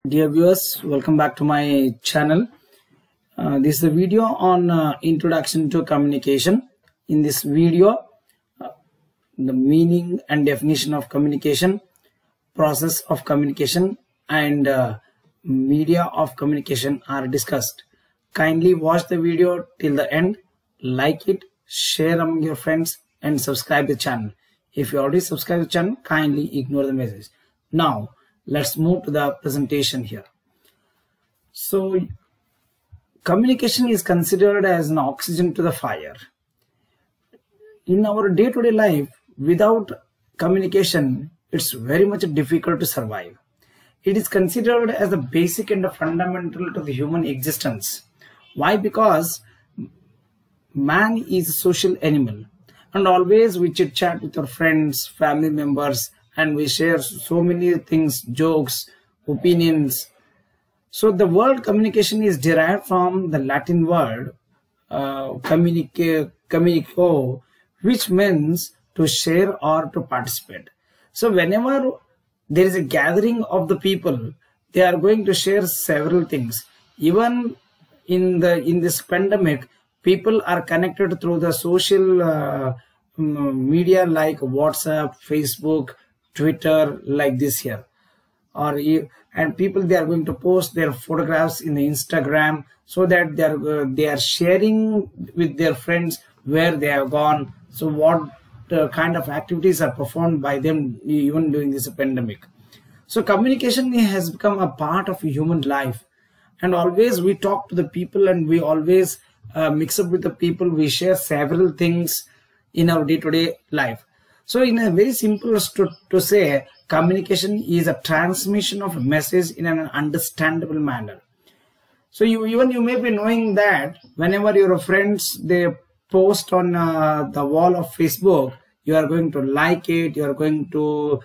Dear viewers, welcome back to my channel. This is a video on introduction to communication. In this video, the meaning and definition of communication, process of communication, and media of communication are discussed. Kindly watch the video till the end, like it, share among your friends, and subscribe the channel. If you already subscribed the channel, kindly ignore the message. Now, let's move to the presentation here. So, communication is considered as an oxygen to the fire. In our day-to-day life, without communication, it's very much difficult to survive. It is considered as the basic and the fundamental to the human existence. Why? Because man is a social animal, and always we chit-chat with our friends, family members, and we share so many things, jokes, opinions. So the word communication is derived from the Latin word communico, which means to share or to participate. So whenever there is a gathering of the people, they are going to share several things. Even in this pandemic, people are connected through the social media like WhatsApp, Facebook, Twitter, like this here, and people, they are going to post their photographs in the Instagram, so that they are sharing with their friends where they have gone, so what kind of activities are performed by them even during this pandemic. So communication has become a part of human life, and always we talk to the people, and we always mix up with the people. We share several things in our day-to-day life. So in a very simple to say, communication is a transmission of a message in an understandable manner. So you may be knowing that whenever your friends, they post on the wall of Facebook, you are going to like it, you are going to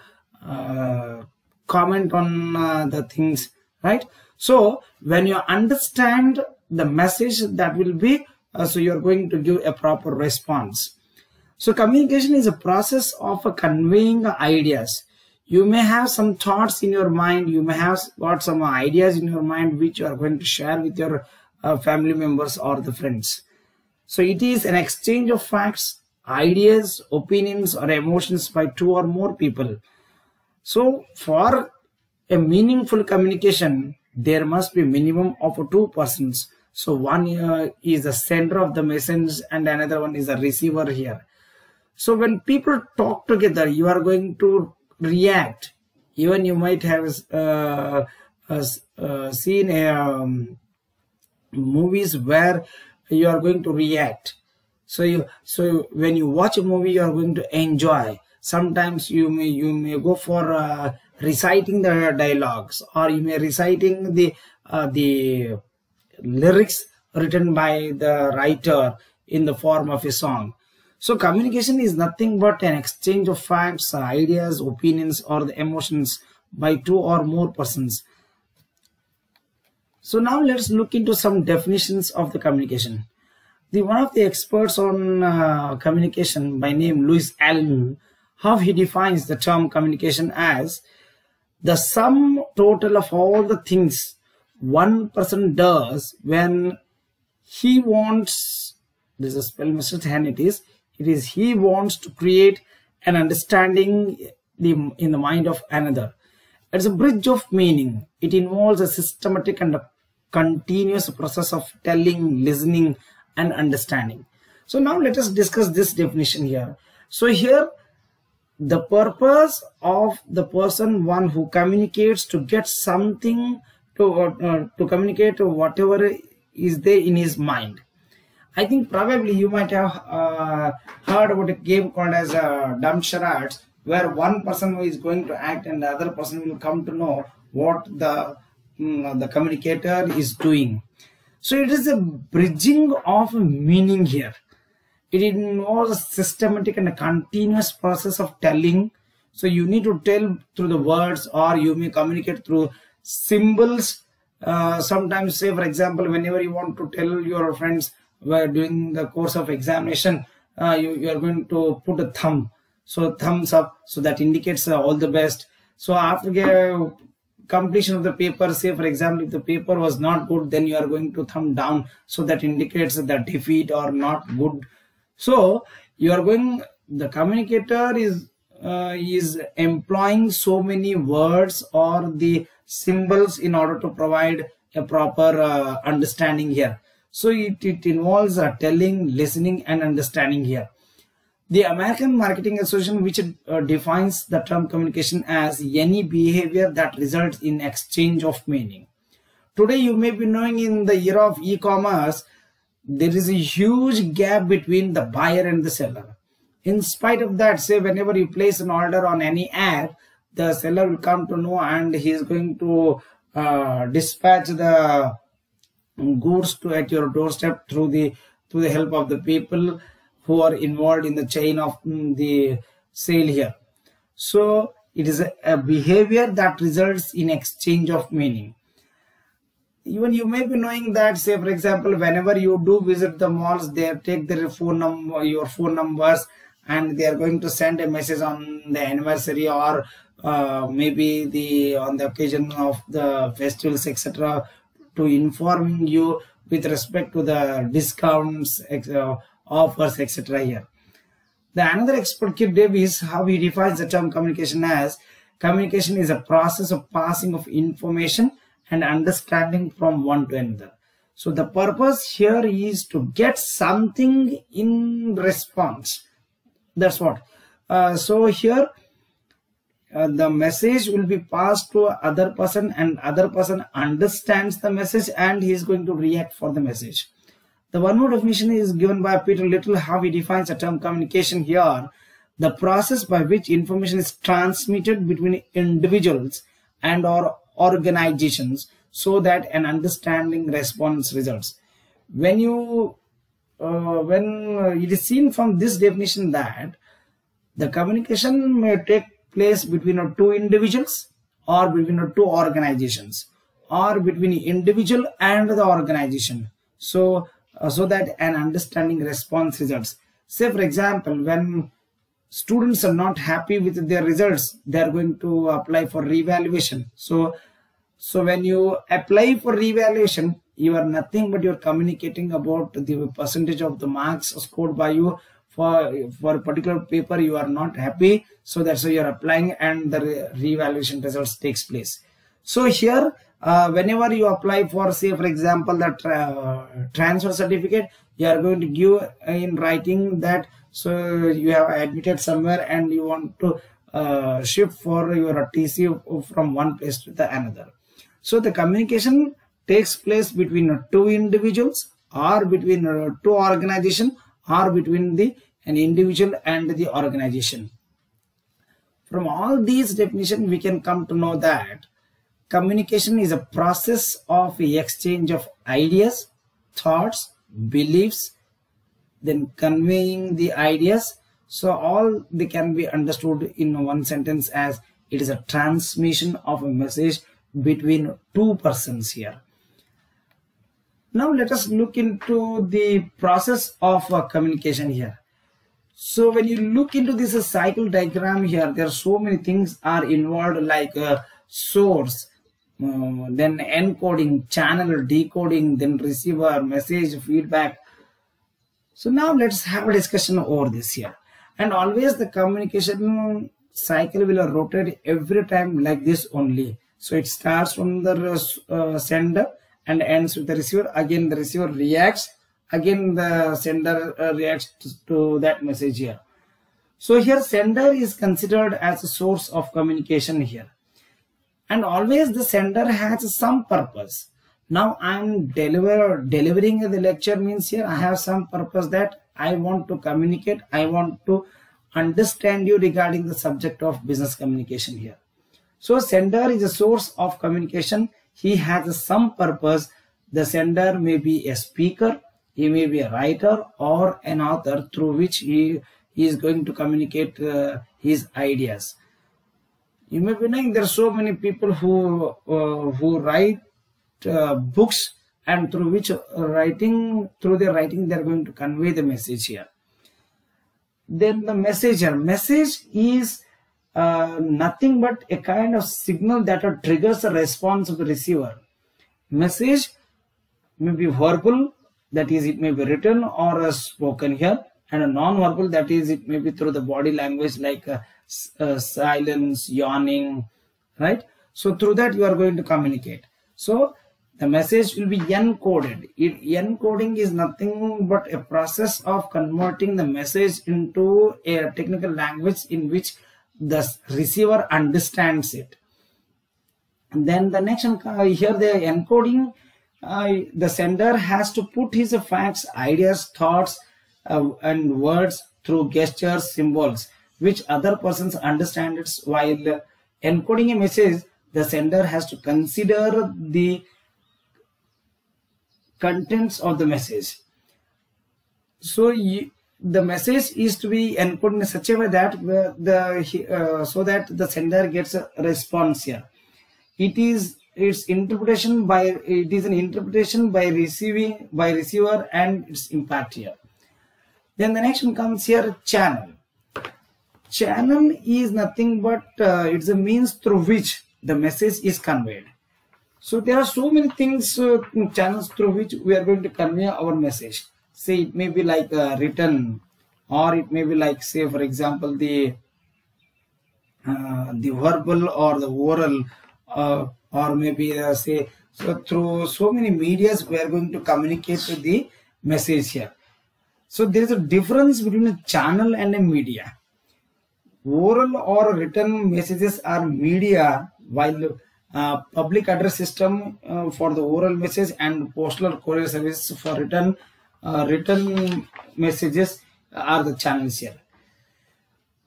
comment on the things, right? So when you understand the message, that will be, so you are going to give a proper response. So communication is a process of conveying ideas. You may have some thoughts in your mind, you may have got some ideas in your mind which you are going to share with your family members or the friends. So it is an exchange of facts, ideas, opinions, or emotions by two or more people. So for a meaningful communication, there must be minimum of two persons. So one is the sender of the message and another one is the receiver here. So when people talk together, you are going to react. Even you might have seen movies where you are going to react. So when you watch a movie, you are going to enjoy. Sometimes you may go for reciting the dialogues, or you may reciting the lyrics written by the writer in the form of a song. So communication is nothing but an exchange of facts, ideas, opinions, or the emotions by two or more persons. So now let's look into some definitions of the communication. One of the experts on communication by name Louis Allen, how he defines the term communication as the sum total of all the things one person does when he wants, this is spell mistake, and it is he wants to create an understanding in the mind of another. It's a bridge of meaning. It involves a systematic and a continuous process of telling, listening, and understanding. So now let us discuss this definition here. So here, the purpose of the person, one who communicates, to get something to communicate whatever is there in his mind. I think probably you might have heard about a game called as Dumb Charades, where one person is going to act and the other person will come to know what the communicator is doing. So it is a bridging of meaning here. It involves a systematic and a continuous process of telling. So you need to tell through the words, or you may communicate through symbols. Sometimes, say for example, whenever you want to tell your friends, where during the course of examination, you are going to put a thumb, so thumbs up, so that indicates all the best. So after completion of the paper. Say for example, if the paper was not good, then you are going to thumb down, so that indicates the defeat or not good. So you are going, the communicator is employing so many words or the symbols in order to provide a proper understanding here. So it involves telling, listening and understanding here. The American Marketing Association, which defines the term communication as any behavior that results in exchange of meaning. Today you may be knowing, in the era of e-commerce, there is a huge gap between the buyer and the seller. In spite of that, say whenever you place an order on any app, the seller will come to know and he is going to dispatch the goods at your doorstep through the help of the people who are involved in the chain of the sale here. So it is a behavior that results in exchange of meaning. Even you may be knowing that, say for example, whenever you do visit the malls, they take their phone number, your phone numbers, and they are going to send a message on the anniversary or maybe on the occasion of the festivals, etc., to informing you with respect to the discounts, offers, etc. here. The another expert, Kip Davis, how he defines the term communication as: communication is a process of passing of information and understanding from one to another. So the purpose here is to get something in response. That's what. So here the message will be passed to other person, and other person understands the message and he is going to react for the message. The one more definition is given by Peter Little, how he defines the term communication here: the process by which information is transmitted between individuals and or organizations so that an understanding response results. When it is seen from this definition that the communication may take place between two individuals or between two organizations or between individual and the organization, so that an understanding response results. Say for example, when students are not happy with their results, they are going to apply for revaluation. So when you apply for revaluation, you are nothing but you're communicating about the percentage of the marks scored by you for a particular paper. You are not happy, so that's why you're applying, and the revaluation results takes place. So here whenever you apply for, say for example, the transfer certificate, you are going to give in writing that so you have admitted somewhere and you want to shift for your TC from one place to the another. So the communication takes place between two individuals or between two organizations or between an individual and the organization. From all these definitions, we can come to know that communication is a process of exchange of ideas, thoughts, beliefs, then conveying the ideas. So all they can be understood in one sentence as it is a transmission of a message between two persons here. Now let us look into the process of communication here. So when you look into this cycle diagram here, there are so many things are involved, like source, then encoding, channel, decoding, then receiver, message, feedback. So now let's have a discussion over this here. And always the communication cycle will rotate every time like this only. So it starts from the sender and ends with the receiver. Again the receiver reacts, again the sender reacts to that message here. So here sender is considered as a source of communication here, and always the sender has some purpose. Now I am delivering the lecture, means here I have some purpose that I want to communicate, I want to understand you regarding the subject of business communication here. So sender is a source of communication. He has some purpose. The sender may be a speaker, he may be a writer or an author through which he is going to communicate his ideas. You may be knowing there are so many people who write books, and through which through their writing they are going to convey the message here. Then the messenger. Message is nothing but a kind of signal that triggers the response of the receiver. Message may be verbal, that is it may be written or spoken here, and a non-verbal, that is it may be through the body language like silence, yawning, right? So through that you are going to communicate. So the message will be encoded. Encoding is nothing but a process of converting the message into a technical language in which the receiver understands it. And then the next here, the encoding, the sender has to put his facts, ideas, thoughts and words through gestures, symbols, which other persons understand it. While encoding a message, the sender has to consider the contents of the message. So the message is to be encoded in such a way that so that the sender gets a response here. It is an interpretation by receiver and its impact here. Then the next one comes here, channel. Channel is nothing but it's a means through which the message is conveyed. So there are so many things, channels through which we are going to convey our message. Say it may be like written, or it may be like, say for example, the verbal or the oral, or maybe say, so through so many medias we are going to communicate the message here. So there is a difference between a channel and a media. Oral or written messages are media, while public address system for the oral message and postal courier service for written messages are the channels here.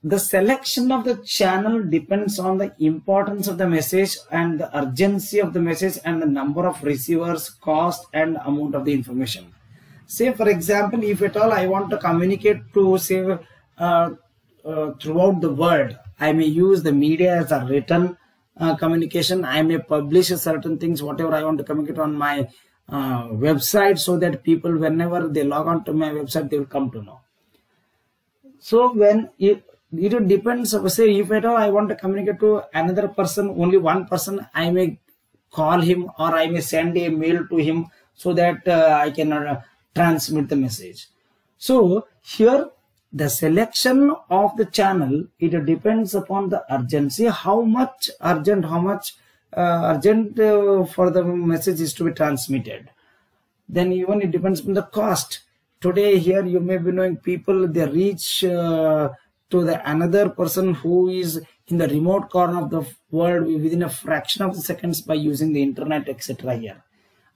The selection of the channel depends on the importance of the message and the urgency of the message and the number of receivers, cost and amount of the information. Say for example, if at all I want to communicate to say throughout the world, I may use the media as a written communication. I may publish certain things, whatever I want to communicate on my website, so that people, whenever they log on to my website, they will come to know. So when it depends, say if at all I want to communicate to another person, only one person, I may call him or I may send a mail to him so that I can transmit the message. So here the selection of the channel, it depends upon the urgency, how much urgent for the message is to be transmitted. Then even it depends on the cost. Today here you may be knowing people, they reach to the another person who is in the remote corner of the world within a fraction of the seconds by using the internet, etc. here.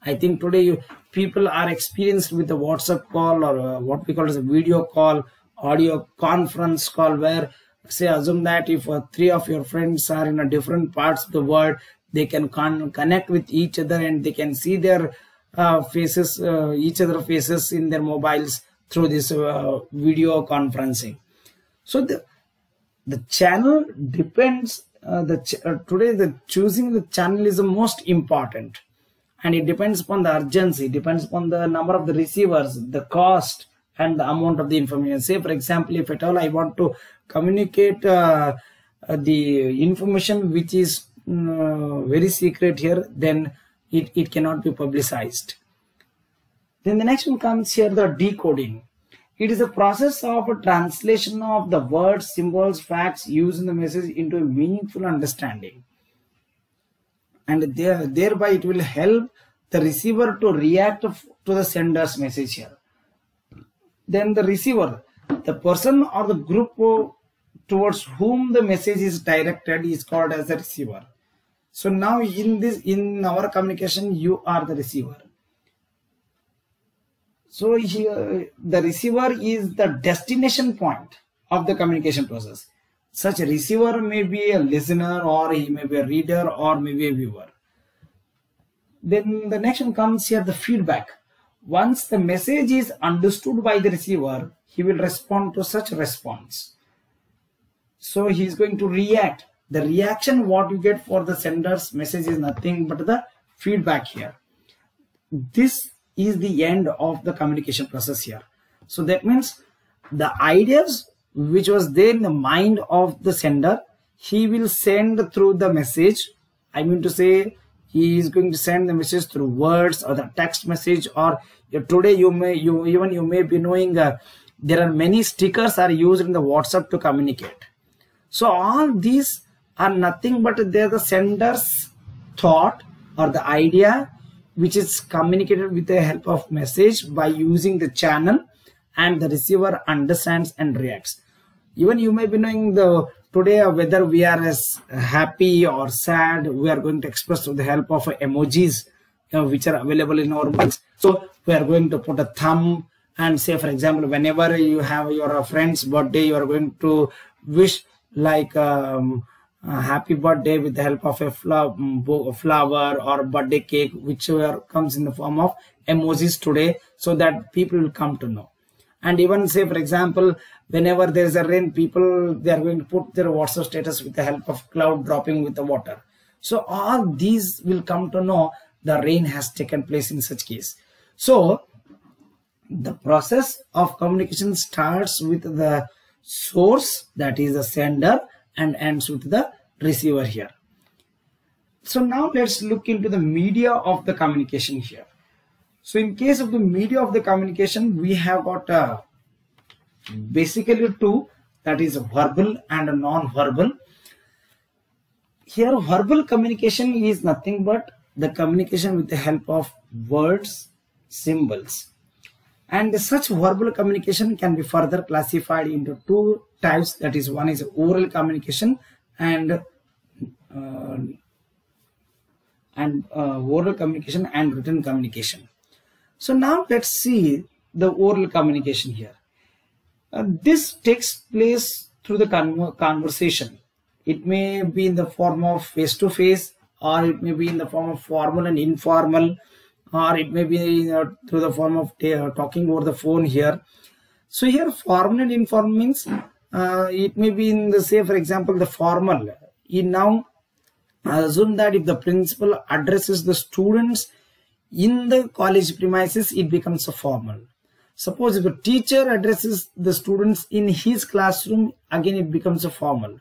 I think today people are experienced with the WhatsApp call, or what we call as a video call, audio conference call, where say assume that if 3 of your friends are in a different parts of the world, they can connect with each other and they can see their faces, each other faces in their mobiles through this video conferencing. So the channel depends. Today the choosing the channel is the most important, and it depends upon the urgency, depends upon the number of the receivers, the cost and the amount of the information. Say for example, if at all I want to communicate the information which is very secret here, then it cannot be publicized. Then the next one comes here, the decoding. It is a process of a translation of the words, symbols, facts used in the message into a meaningful understanding, and thereby it will help the receiver to react to the sender's message here. Then the receiver, the person or the group towards whom the message is directed, is called as the receiver. So now in our communication, you are the receiver. So here the receiver is the destination point of the communication process. Such a receiver may be a listener, or he may be a reader, or maybe a viewer. Then the next one comes here, the feedback. Once the message is understood by the receiver, he will respond to such response. So he is going to react. The reaction what you get for the sender's message is nothing but the feedback here. This is the end of the communication process here. So that means the ideas which was there in the mind of the sender, he will send through the message. I mean to say, he is going to send the message through words or the text message, or today you may be knowing there are many stickers are used in the WhatsApp to communicate. So all these are nothing but they are the sender's thought or the idea which is communicated with the help of message by using the channel, and the receiver understands and reacts. Even you may be knowing today whether we are as happy or sad, we are going to express with the help of emojis which are available in our books. So we are going to put a thumb, and say for example, whenever you have your friend's birthday, you are going to wish like a happy birthday with the help of a flower or birthday cake, whichever comes in the form of emojis today, so that people will come to know. And even say for example, whenever there is a rain, people, they are going to put their WhatsApp status with the help of cloud dropping with the water. So all these will come to know the rain has taken place in such case. So the process of communication starts with the source, that is the sender, and ends with the receiver here. So now let's look into the media of the communication here. So in case of the media of the communication, we have got basically two, that is verbal and non-verbal. Here verbal communication is nothing but the communication with the help of words, symbols. And such verbal communication can be further classified into two types, that is, one is oral communication and oral communication and written communication. So now let's see the oral communication here. This takes place through the conversation. It may be in the form of face-to-face, or it may be in the form of formal and informal, or it may be through the form of talking over the phone here. So here formal and informal means it may be in the, say for example, the formal. Now assume that if the principal addresses the students in the college premises, it becomes a formal. Suppose if a teacher addresses the students in his classroom, again it becomes a formal.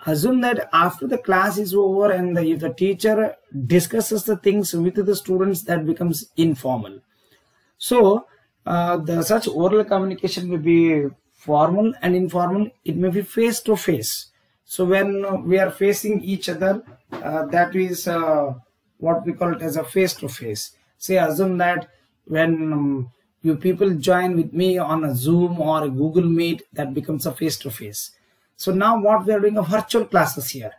Assume that after the class is over and if the teacher discusses the things with the students, that becomes informal. So such oral communication may be formal and informal. It may be face to face. So when we are facing each other, that is what we call it as a face to face. Say assume that when you people join with me on a Zoom or a Google Meet, that becomes a face to face. So now what we are doing, a virtual classes here.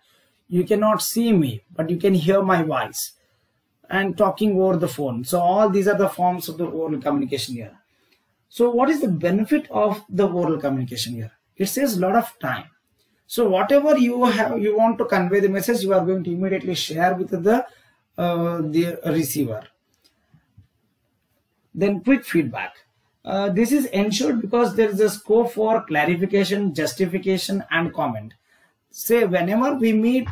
You cannot see me, but you can hear my voice and talking over the phone. So all these are the forms of the oral communication here. So what is the benefit of the oral communication here? It saves a lot of time. So whatever you want to convey the message, you are going to immediately share with the receiver. Then quick feedback. This is ensured because there is a scope for clarification, justification, and comment. Say whenever we meet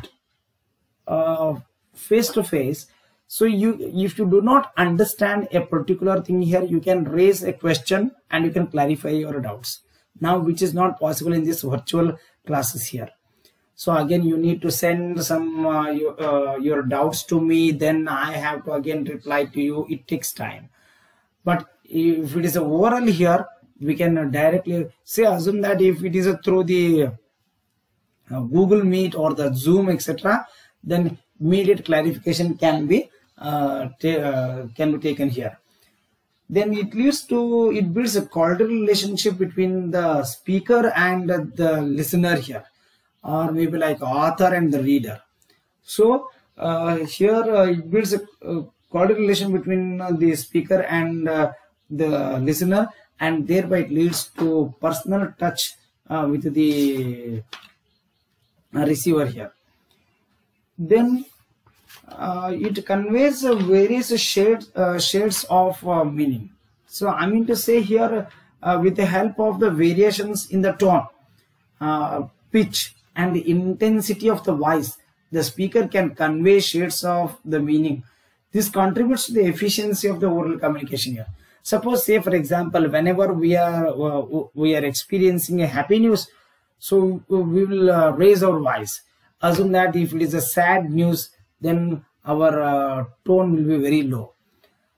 face to face, so if you do not understand a particular thing here, you can raise a question and you can clarify your doubts. Now, which is not possible in this virtual classes here. So again, you need to send some your doubts to me, then I have to again reply to you. It takes time. But if it is oral here, we can directly say, assume that if it is through the Google Meet or the Zoom, etc., then immediate clarification can be taken here. Then it builds a cordial relationship between the speaker and the listener here, or maybe like author and the reader. So here it builds a cordial relation between the speaker and the listener, and thereby it leads to personal touch with the receiver here. Then it conveys various shades of meaning. So I mean to say here, with the help of the variations in the tone, pitch, and the intensity of the voice, the speaker can convey shades of the meaning. This contributes to the efficiency of the oral communication here. Suppose, say for example, whenever we are experiencing a happy news, so we will raise our voice. Assume that if it is a sad news, then our tone will be very low.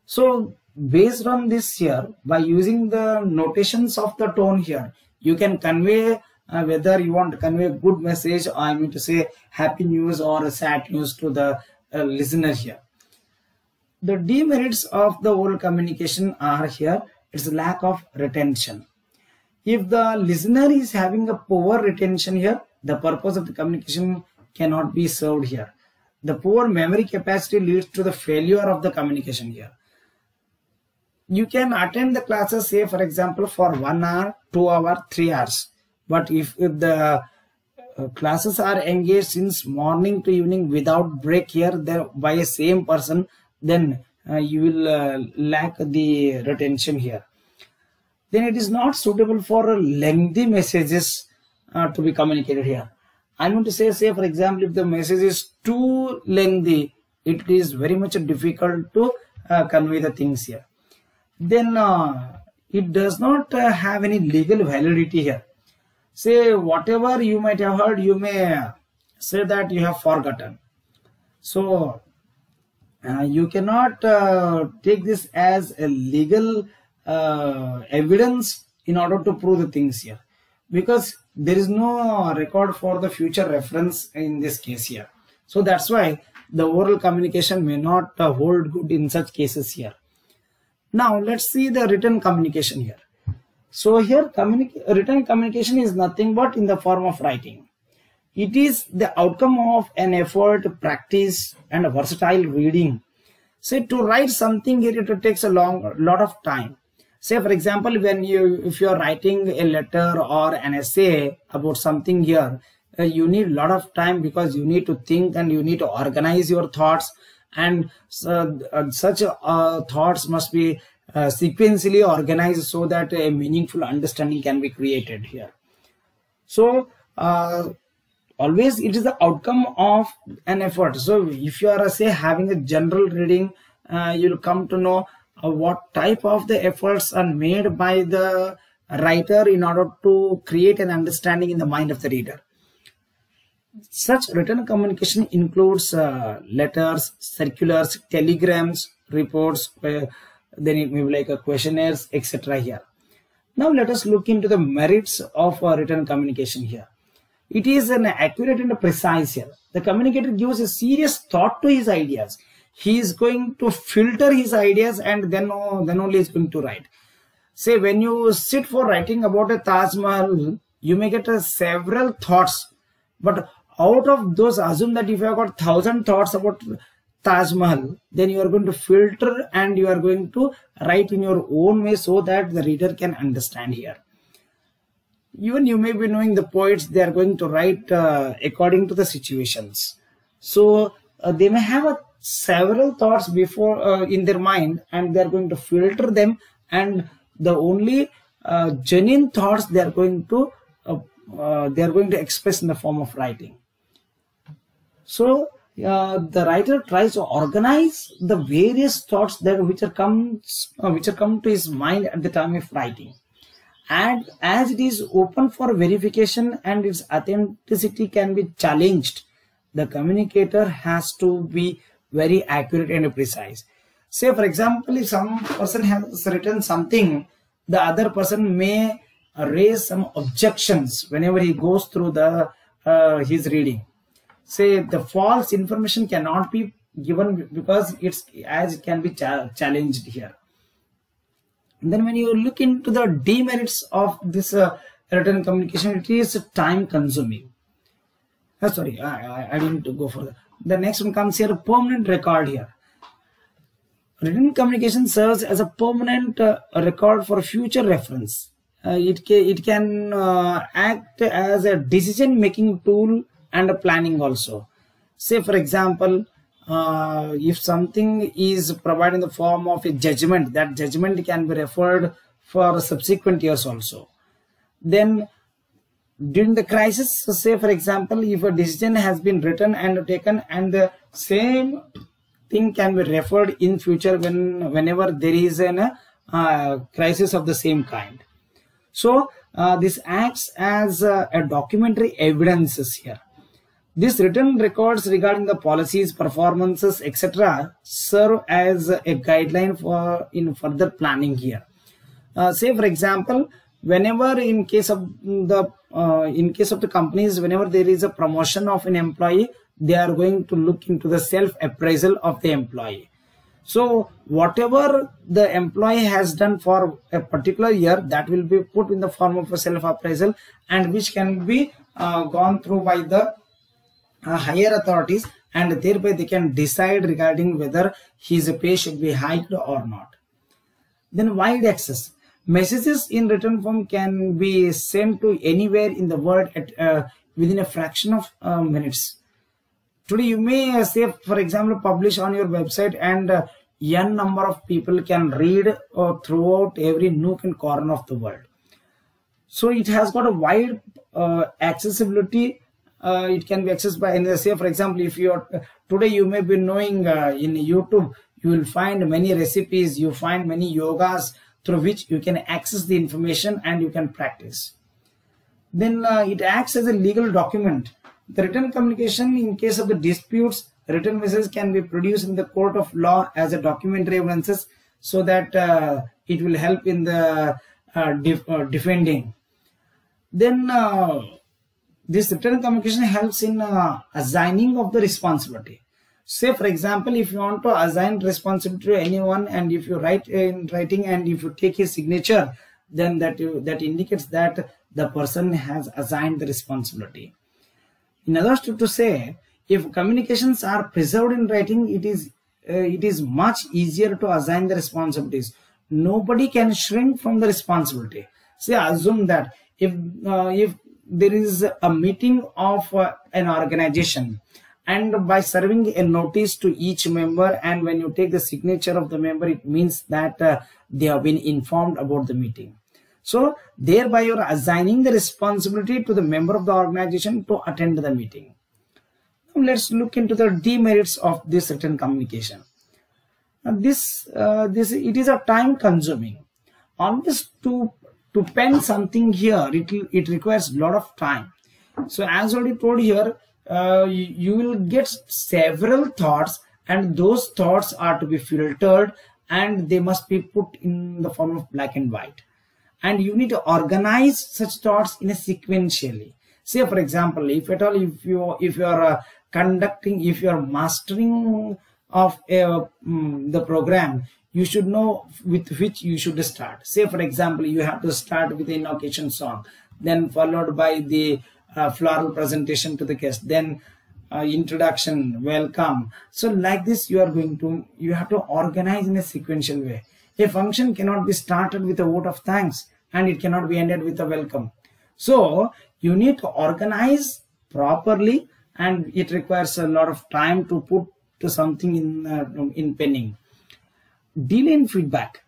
So based on this here, by using the notations of the tone here, you can convey whether you want to convey a good message, or I mean to say happy news or a sad news to the listener here. The demerits of the oral communication are here. It's lack of retention. If the listener is having a poor retention here, the purpose of the communication cannot be served here. The poor memory capacity leads to the failure of the communication here. You can attend the classes, say for example, for 1 hour, 2 hours, 3 hours. But if the classes are engaged since morning to evening without break here by a same person, then you will lack the retention here. Then it is not suitable for lengthy messages to be communicated here. I want to say for example, if the message is too lengthy, it is very much difficult to convey the things here. Then it does not have any legal validity here. Say whatever you might have heard, you may say that you have forgotten. So you cannot take this as a legal evidence in order to prove the things here, because there is no record for the future reference in this case here. So that's why the oral communication may not hold good in such cases here. Now let's see the written communication here. So here written communication is nothing but in the form of writing. It is the outcome of an effort, practice and a versatile reading. Say to write something here, it takes a lot of time. Say for example, if you are writing a letter or an essay about something here, you need a lot of time, because you need to think and you need to organize your thoughts, and such thoughts must be sequentially organized so that a meaningful understanding can be created here. So always it is the outcome of an effort. So if you are say having a general reading, you'll come to know what type of the efforts are made by the writer in order to create an understanding in the mind of the reader. Such written communication includes letters, circulars, telegrams, reports, then it may be like a questionnaires, etc. here. Now let us look into the merits of written communication here. It is an accurate and precise here. The communicator gives a serious thought to his ideas. He is going to filter his ideas and then only is going to write. Say when you sit for writing about a Taj Mahal, you may get several thoughts, but out of those, assume that if you have got 1,000 thoughts about Taj Mahal, then you are going to filter and you are going to write in your own way so that the reader can understand here. Even you may be knowing the poets, they are going to write according to the situations. So they may have several thoughts before in their mind, and they are going to filter them, and the only genuine thoughts they are going to express in the form of writing. So the writer tries to organize the various thoughts that which are come to his mind at the time of writing, and as it is open for verification and its authenticity can be challenged, the communicator has to be very accurate and precise. Say for example, if some person has written something, the other person may raise some objections whenever he goes through his reading. Say the false information cannot be given because it can be challenged here. And then when you look into the demerits of this written communication, it is time consuming. Sorry, I didn't go further. The next one comes here, permanent record here. Written communication serves as a permanent record for future reference. It can act as a decision making tool and a planning also. Say for example, if something is provided in the form of a judgment, that judgment can be referred for subsequent years also. Then during the crisis, say for example, if a decision has been written and taken, and the same thing can be referred in future whenever there is a crisis of the same kind. So this acts as a documentary evidences here. These written records regarding the policies, performances, etc. serve as a guideline for in further planning here. Say for example, whenever in case of the companies, whenever there is a promotion of an employee, they are going to look into the self-appraisal of the employee. So whatever the employee has done for a particular year, that will be put in the form of a self-appraisal, and which can be gone through by the higher authorities, and thereby they can decide regarding whether his pay should be hiked or not. Then wide access. Messages in written form can be sent to anywhere in the world at within a fraction of minutes. Today you may say, for example, publish on your website, and n number of people can read throughout every nook and corner of the world. So it has got a wide accessibility. It can be accessed by, and say for example, if you are today, you may be knowing in YouTube, you will find many recipes, you find many yogas through which you can access the information and you can practice. Then it acts as a legal document. The written communication, in case of the disputes, written message can be produced in the court of law as a documentary evidences, so that it will help in the defending. Then this written communication helps in assigning of the responsibility. Say for example, if you want to assign responsibility to anyone, and if you write in writing and if you take his signature, then that indicates that the person has assigned the responsibility. In other words, to say, if communications are preserved in writing, it is much easier to assign the responsibilities. Nobody can shrink from the responsibility. Say assume that if there is a meeting of an organization, and by serving a notice to each member, and when you take the signature of the member, it means that they have been informed about the meeting. So thereby you are assigning the responsibility to the member of the organization to attend the meeting. Now let's look into the demerits of this written communication. It is a time consuming. Always to pen something here, it requires a lot of time. So as already told here, you will get several thoughts, and those thoughts are to be filtered, and they must be put in the form of black and white, and you need to organize such thoughts in a sequentially. Say for example, if at all, if you are conducting, if you are mastering of the program, you should know with which you should start. Say for example, you have to start with the invocation song, then followed by the floral presentation to the guest, then introduction, welcome. So like this, you have to organize in a sequential way. A function cannot be started with a vote of thanks, and it cannot be ended with a welcome. So you need to organize properly, and it requires a lot of time to put to something in penning. Delay in feedback.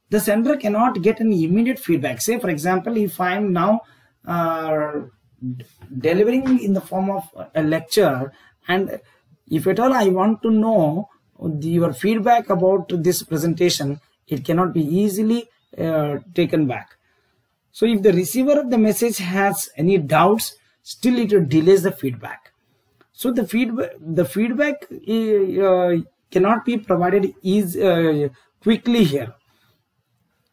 The sender cannot get any immediate feedback. Say for example, if I am now delivering in the form of a lecture, and if at all I want to know your feedback about this presentation, it cannot be easily taken back. So if the receiver of the message has any doubts, still it delays the feedback. So the feedback cannot be provided quickly here.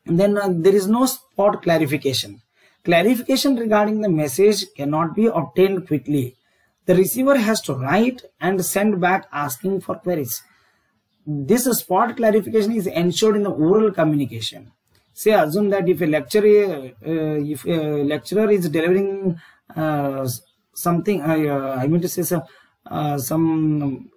And then there is no spot clarification. Clarification regarding the message cannot be obtained quickly. The receiver has to write and send back asking for queries. This spot clarification is ensured in the oral communication. Say assume that if a lecturer is delivering something, I mean to say some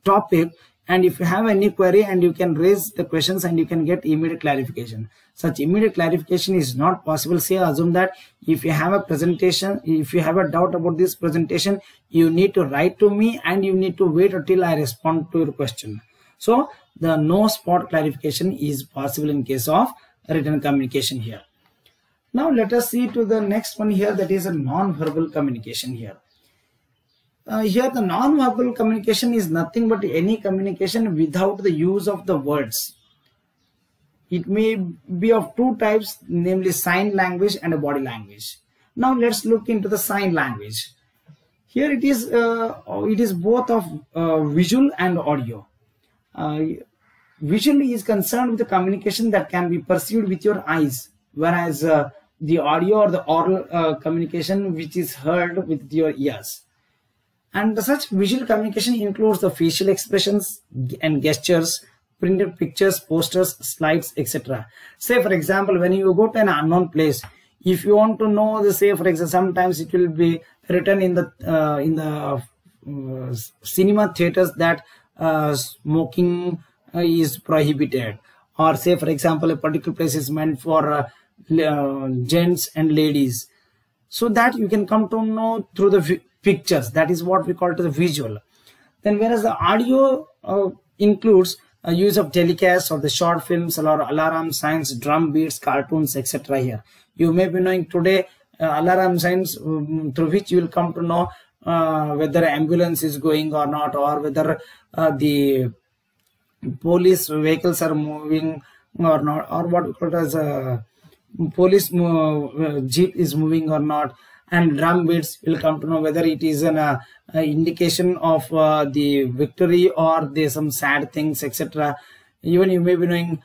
topic, and if you have any query, and you can raise the questions and you can get immediate clarification. Such immediate clarification is not possible. Say assume that if you have a presentation, if you have a doubt about this presentation, you need to write to me and you need to wait until I respond to your question. So the no spot clarification is possible in case of written communication here. Now let us see to the next one here, that is a non-verbal communication here. Here the non-verbal communication is nothing but any communication without the use of the words. It may be of two types, namely sign language and a body language. Now let's look into the sign language. Here it is both of visual and audio. Visually is concerned with the communication that can be perceived with your eyes, whereas the audio or the oral communication which is heard with your ears. And such visual communication includes the facial expressions and gestures, printed pictures, posters, slides, etc. Say for example, when you go to an unknown place, if you want to know the, say for example, sometimes it will be written in the cinema theaters that smoking is prohibited, or say for example a particular place is meant for gents and ladies, so that you can come to know through the pictures. That is what we call to the visual. Then whereas the audio includes use of telecasts of the short films or alarm signs, drum beats, cartoons, etc. Here you may be knowing today alarm signs through which you will come to know whether ambulance is going or not, or whether the police vehicles are moving or not, or what we call it as police jeep is moving or not. And drum beats will come to know whether it is an indication of the victory or there's some sad things, etc. Even you may be knowing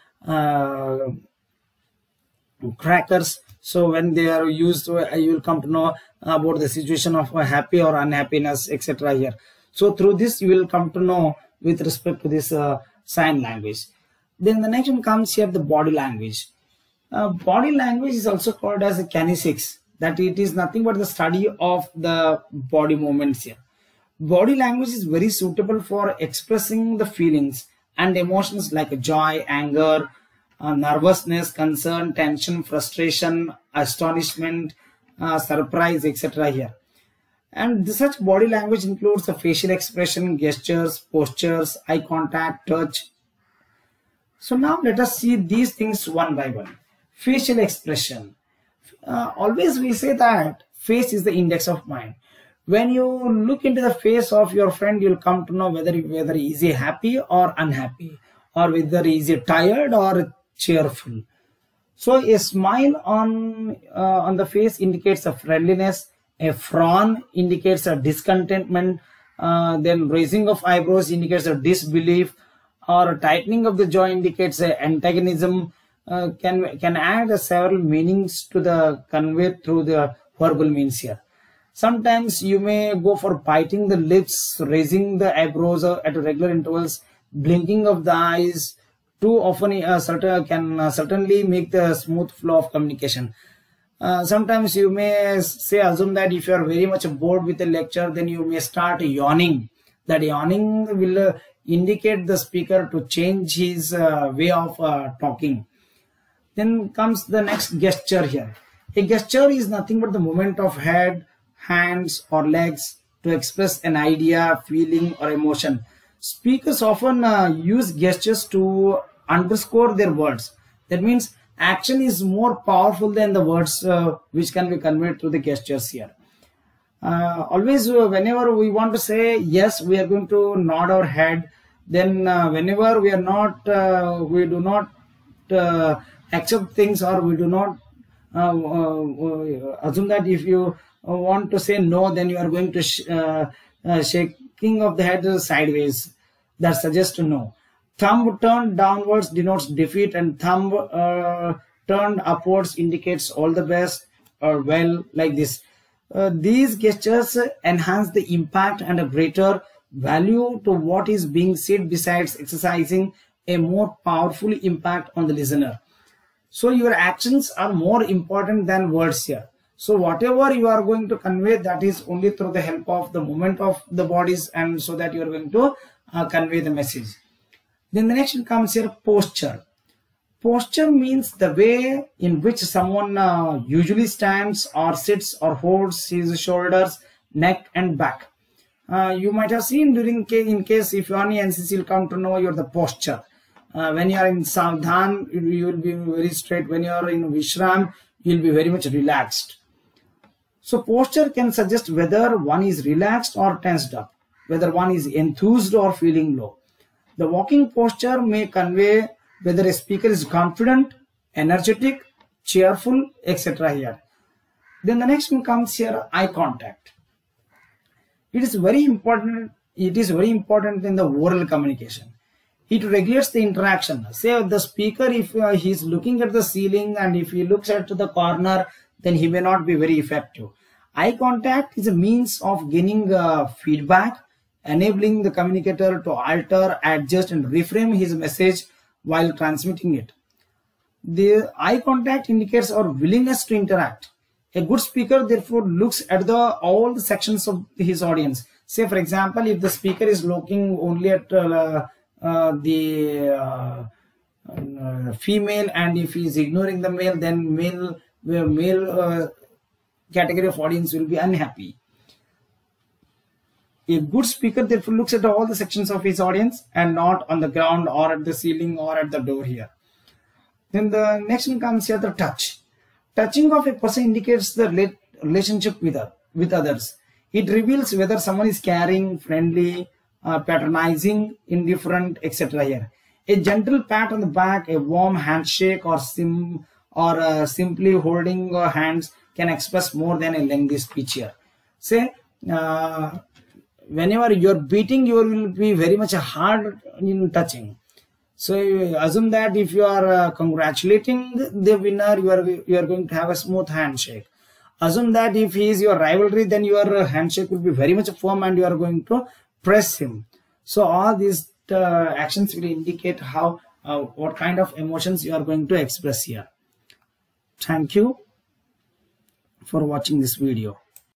crackers. So when they are used, you will come to know about the situation of happy or unhappiness, etc. here. So through this you will come to know with respect to this sign language. Then the next one comes here, the body language. Body language is also called as a kinesics, that it is nothing but the study of the body movements here. Body language is very suitable for expressing the feelings and emotions like joy, anger, nervousness, concern, tension, frustration, astonishment, surprise, etc. here. And such body language includes the facial expression, gestures, postures, eye contact, touch. So now let us see these things one by one. Facial expression. Always we say that face is the index of mind. When you look into the face of your friend, you'll come to know whether he is happy or unhappy, or whether he is tired or cheerful. So a smile on the face indicates a friendliness. A frown indicates a discontentment. Then raising of eyebrows indicates a disbelief, or a tightening of the jaw indicates a antagonism. Can add several meanings to the conveyed through the verbal means here. Sometimes you may go for biting the lips, raising the eyebrows at regular intervals, blinking of the eyes. Too often can certainly make the smooth flow of communication. Sometimes you may assume that if you are very much bored with a lecture, then you may start yawning. That yawning will indicate the speaker to change his way of talking. Then comes the next gesture here. A gesture is nothing but the movement of head, hands or legs to express an idea, feeling or emotion. Speakers often use gestures to underscore their words. That means action is more powerful than the words which can be conveyed through the gestures here. Always whenever we want to say yes, we are going to nod our head. Then whenever we are not, we do not accept things, or we do not assume that if you want to say no, then you are going to shaking of the head sideways. That suggests no. Thumb turned downwards denotes defeat, and thumb turned upwards indicates all the best or well, like this. These gestures enhance the impact and a greater value to what is being said, besides exercising a more powerful impact on the listener. So your actions are more important than words here. So whatever you are going to convey, that is only through the help of the movement of the bodies, and so that you are going to convey the message. Then the next one comes here, posture. Posture means the way in which someone usually stands or sits or holds his shoulders, neck and back. You might have seen during in case if you are in NCC, you'll come to know the posture. When you are in Savdhan, you will be very straight. When you are in Vishram, you will be very much relaxed. So posture can suggest whether one is relaxed or tensed up, whether one is enthused or feeling low. The walking posture may convey whether a speaker is confident, energetic, cheerful, etc. here. Then the next one comes here, eye contact. It is very important. It is very important in the oral communication. It regulates the interaction. Say the speaker, if he is looking at the ceiling and if he looks at the corner, then he may not be very effective. Eye contact is a means of gaining feedback, enabling the communicator to alter, adjust and reframe his message while transmitting it. The eye contact indicates our willingness to interact. A good speaker therefore looks at all the sections of his audience. Say for example, if the speaker is looking only at the female, and if he is ignoring the male, then male category of audience will be unhappy. A good speaker therefore looks at all the sections of his audience and not on the ground or at the ceiling or at the door here. Then the next one comes here, the touch. Touching of a person indicates the relationship with others. It reveals whether someone is caring, friendly, patronizing, indifferent, etc. here. A gentle pat on the back, a warm handshake, or simply holding hands can express more than a lengthy speech here. Say, whenever you are beating, you will be very much hard in touching. So assume that if you are congratulating the winner, you are going to have a smooth handshake. Assume that if he is your rivalry, then your handshake will be very much firm and you are going to press him. So all these actions will indicate how what kind of emotions you are going to express here. Thank you for watching this video.